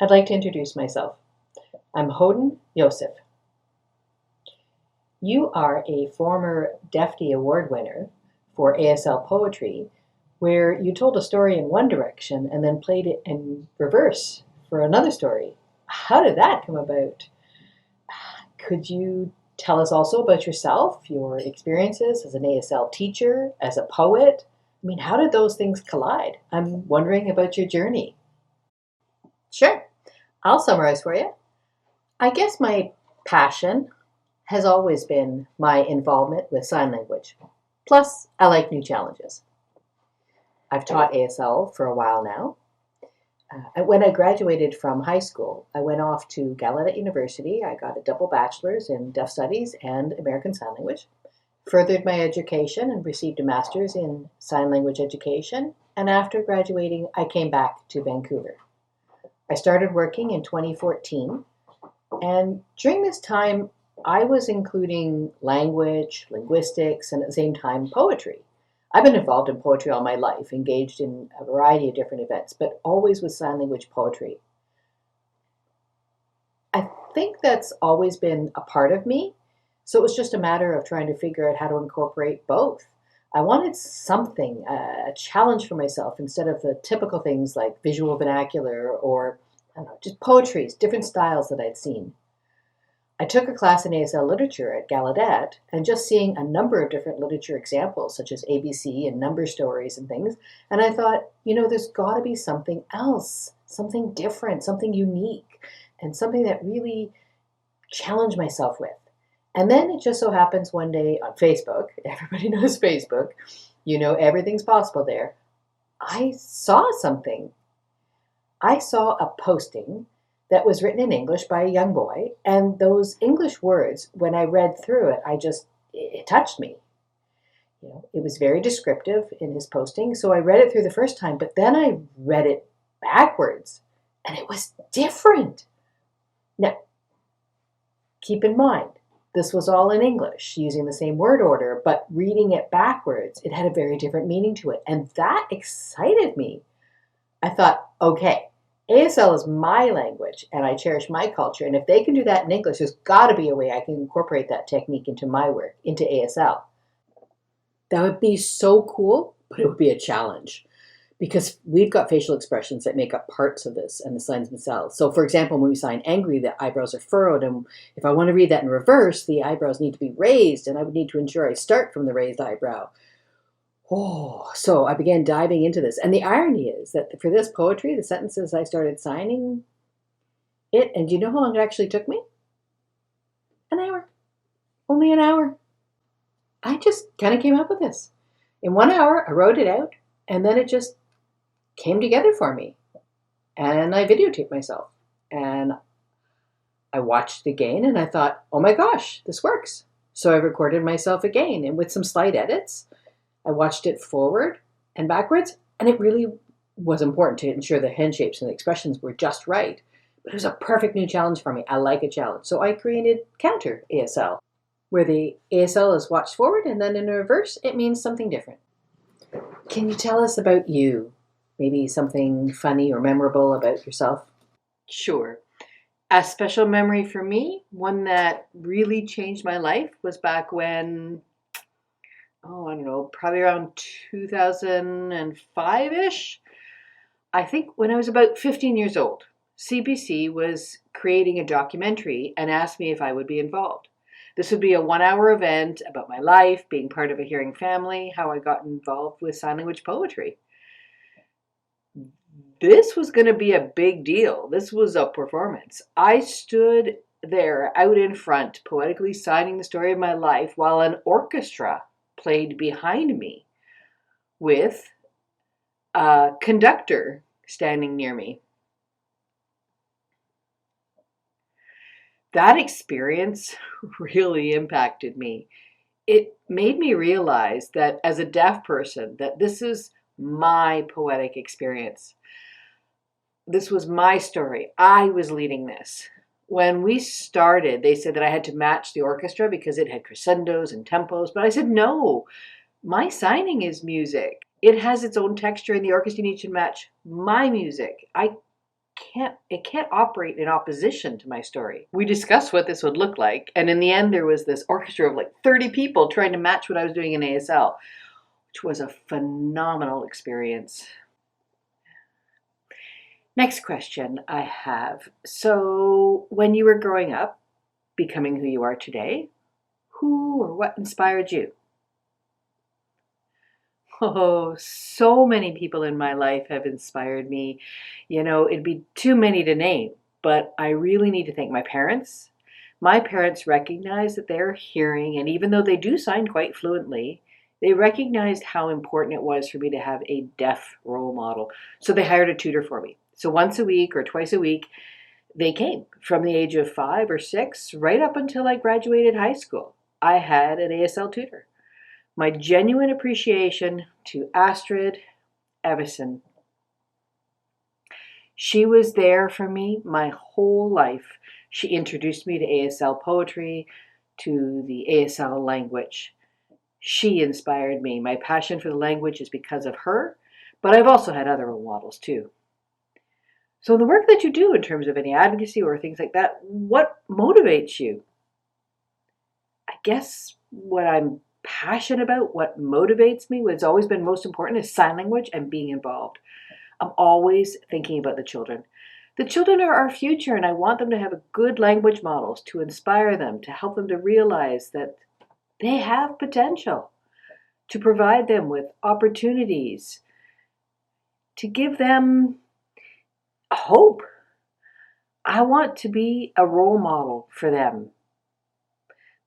I'd like to introduce myself. I'm Hoden Yosef. You are a former Defty Award winner for ASL Poetry, where you told a story in one direction and then played it in reverse for another story. How did that come about? Could you tell us also about yourself, your experiences as an ASL teacher, as a poet? I mean, how did those things collide? I'm wondering about your journey. Sure, I'll summarize for you. I guess my passion has always been my involvement with sign language. Plus, I like new challenges. I've taught ASL for a while now. When I graduated from high school, I went off to Gallaudet University. I got a double bachelor's in Deaf Studies and American Sign Language, furthered my education and received a master's in sign language education. And after graduating, I came back to Vancouver. I started working in 2014, and during this time, I was including language, linguistics, and at the same time, poetry. I've been involved in poetry all my life, engaged in a variety of different events, but always with sign language poetry. I think that's always been a part of me, so it was just a matter of trying to figure out how to incorporate both. I wanted something, a challenge for myself, instead of the typical things like visual vernacular or I don't know, just poetry, different styles that I'd seen. I took a class in ASL literature at Gallaudet, and just seeing a number of different literature examples, such as ABC and number stories and things, and I thought, there's got to be something else, something different, something unique, and something that really challenged myself with. And then it just so happens one day on Facebook, everybody knows Facebook, everything's possible there. I saw something. I saw a posting that was written in English by a young boy, and those English words, when I read through it, it touched me. It was very descriptive in his posting, so I read it through the first time, but then I read it backwards, and it was different. Now, keep in mind, this was all in English, using the same word order, but reading it backwards, it had a very different meaning to it, and that excited me. I thought, okay, ASL is my language, and I cherish my culture, and if they can do that in English, there's got to be a way I can incorporate that technique into my work, into ASL. That would be so cool, but it would be a challenge, because we've got facial expressions that make up parts of this and the signs themselves. So, for example, when we sign angry, the eyebrows are furrowed, and if I want to read that in reverse, the eyebrows need to be raised, and I would need to ensure I start from the raised eyebrow. Oh, so I began diving into this. And the irony is that for this poetry, the sentences I started signing it, and do you know how long it actually took me? An hour. Only an hour. I just kind of came up with this. In 1 hour, I wrote it out, and then it just came together for me. And I videotaped myself. And I watched it again, and I thought, oh my gosh, this works. So I recorded myself again, and with some slight edits, I watched it forward and backwards, and it really was important to ensure the hand shapes and the expressions were just right. But it was a perfect new challenge for me. I like a challenge. So I created Counter ASL, where the ASL is watched forward, and then in reverse, it means something different. Can you tell us about you? Maybe something funny or memorable about yourself? Sure. A special memory for me, one that really changed my life, was back when, I don't know, probably around 2005-ish. I think when I was about 15 years old, CBC was creating a documentary and asked me if I would be involved. This would be a 1 hour event about my life, being part of a hearing family, how I got involved with sign language poetry. This was going to be a big deal. This was a performance. I stood there out in front, poetically signing the story of my life, while an orchestra played behind me with a conductor standing near me. That experience really impacted me. It made me realize that as a deaf person, that this is my poetic experience. This was my story. I was leading this. When we started, they said that I had to match the orchestra because it had crescendos and tempos, but I said, no, my signing is music. It has its own texture, and the orchestra needs to match my music. I can't operate in opposition to my story. We discussed what this would look like, and in the end there was this orchestra of like 30 people trying to match what I was doing in ASL, which was a phenomenal experience. Next question I have. So, when you were growing up, becoming who you are today, who or what inspired you? Oh, so many people in my life have inspired me. It'd be too many to name, but I really need to thank my parents. My parents recognized that they're hearing, and even though they do sign quite fluently, they recognized how important it was for me to have a deaf role model. So they hired a tutor for me. So once a week or twice a week, they came from the age of 5 or 6 right up until I graduated high school. I had an ASL tutor. My genuine appreciation to Astrid Evison. She was there for me my whole life. She introduced me to ASL poetry, to the ASL language. She inspired me. My passion for the language is because of her, but I've also had other role models too. So the work that you do in terms of any advocacy or things like that, what motivates you? I guess what I'm passionate about, what motivates me, what's always been most important is sign language and being involved. I'm always thinking about the children. The children are our future, and I want them to have good language models to inspire them, to help them to realize that they have potential, to provide them with opportunities, to give them hope. I want to be a role model for them.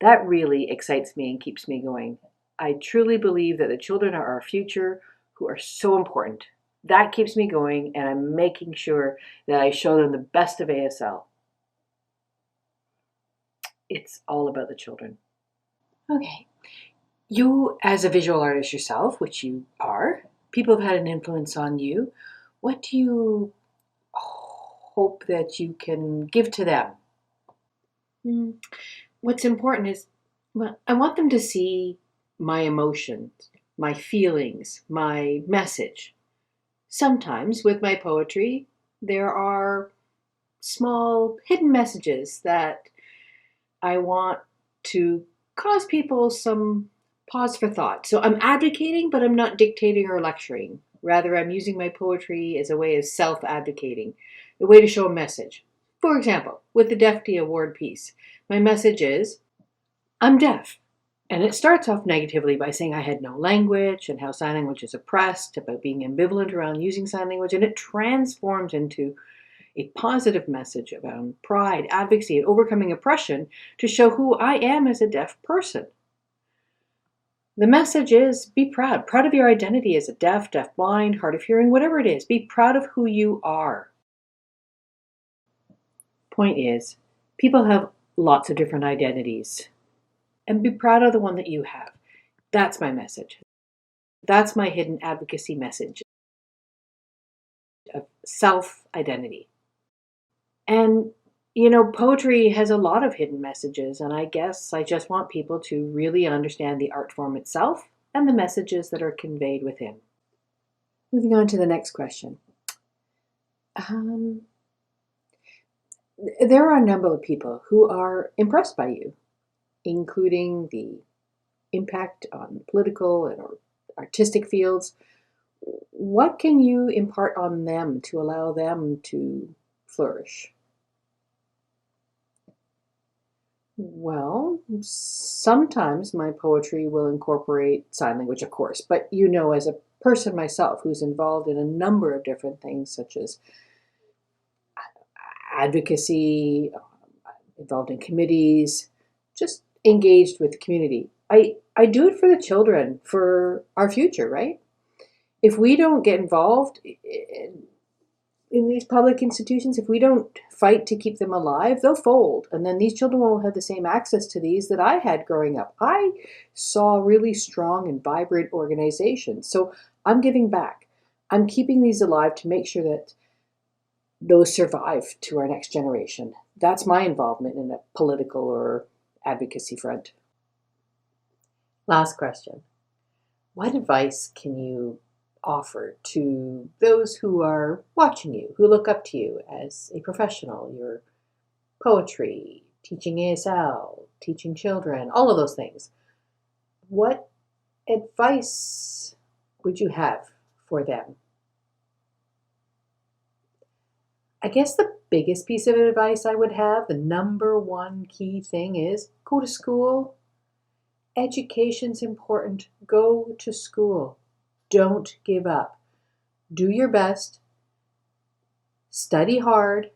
That really excites me and keeps me going. I truly believe that the children are our future, who are so important. That keeps me going, and I'm making sure that I show them the best of ASL. It's all about the children. Okay. You, as a visual artist yourself, which you are, people have had an influence on you. What do you hope that you can give to them? What's important is, well, I want them to see my emotions, my feelings, my message. Sometimes with my poetry, there are small hidden messages that I want to cause people some pause for thought. So I'm advocating, but I'm not dictating or lecturing. Rather, I'm using my poetry as a way of self-advocating, a way to show a message. For example, with the Deaf-D Award piece, my message is, I'm deaf. And it starts off negatively by saying I had no language and how sign language is oppressed, about being ambivalent around using sign language, and it transforms into a positive message about pride, advocacy, and overcoming oppression to show who I am as a deaf person. The message is, be proud. Proud of your identity as a deaf, deafblind, hard of hearing, whatever it is. Be proud of who you are. Point is, people have lots of different identities. And be proud of the one that you have. That's my message. That's my hidden advocacy message of self-identity. And, poetry has a lot of hidden messages, and I guess I just want people to really understand the art form itself and the messages that are conveyed within. Moving on to the next question. There are a number of people who are impressed by you, including the impact on political and artistic fields. What can you impart on them to allow them to flourish? Well, sometimes my poetry will incorporate sign language, of course, but as a person myself who's involved in a number of different things, such as advocacy, involved in committees, just engaged with the community. I do it for the children, for our future, right? If we don't get involved in these public institutions, if we don't fight to keep them alive, they'll fold. And then these children won't have the same access to these that I had growing up. I saw really strong and vibrant organizations. So I'm giving back. I'm keeping these alive to make sure that those survive to our next generation. That's my involvement in a political or advocacy front. Last question. What advice can you offer to those who are watching you, who look up to you as a professional? Your poetry, teaching ASL, teaching children, all of those things. What advice would you have for them? I guess the biggest piece of advice I would have, the number one key thing is go to school. Education's important. Go to school. Don't give up. Do your best. Study hard.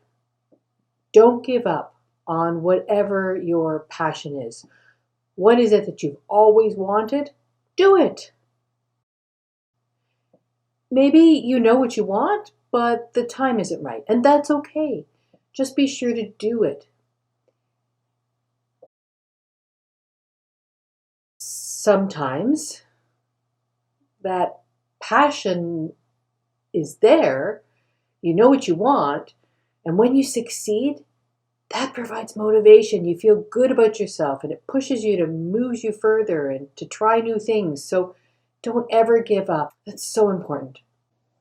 Don't give up on whatever your passion is. What is it that you've always wanted? Do it. Maybe you know what you want, but the time isn't right, and that's okay. Just be sure to do it. Sometimes that passion is there, you know what you want, and when you succeed, that provides motivation. You feel good about yourself and it pushes you to move you further and to try new things. So don't ever give up. That's so important.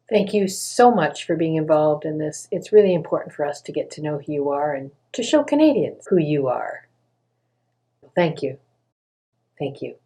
Thank you so much for being involved in this. It's really important for us to get to know who you are and to show Canadians who you are. Thank you. Thank you.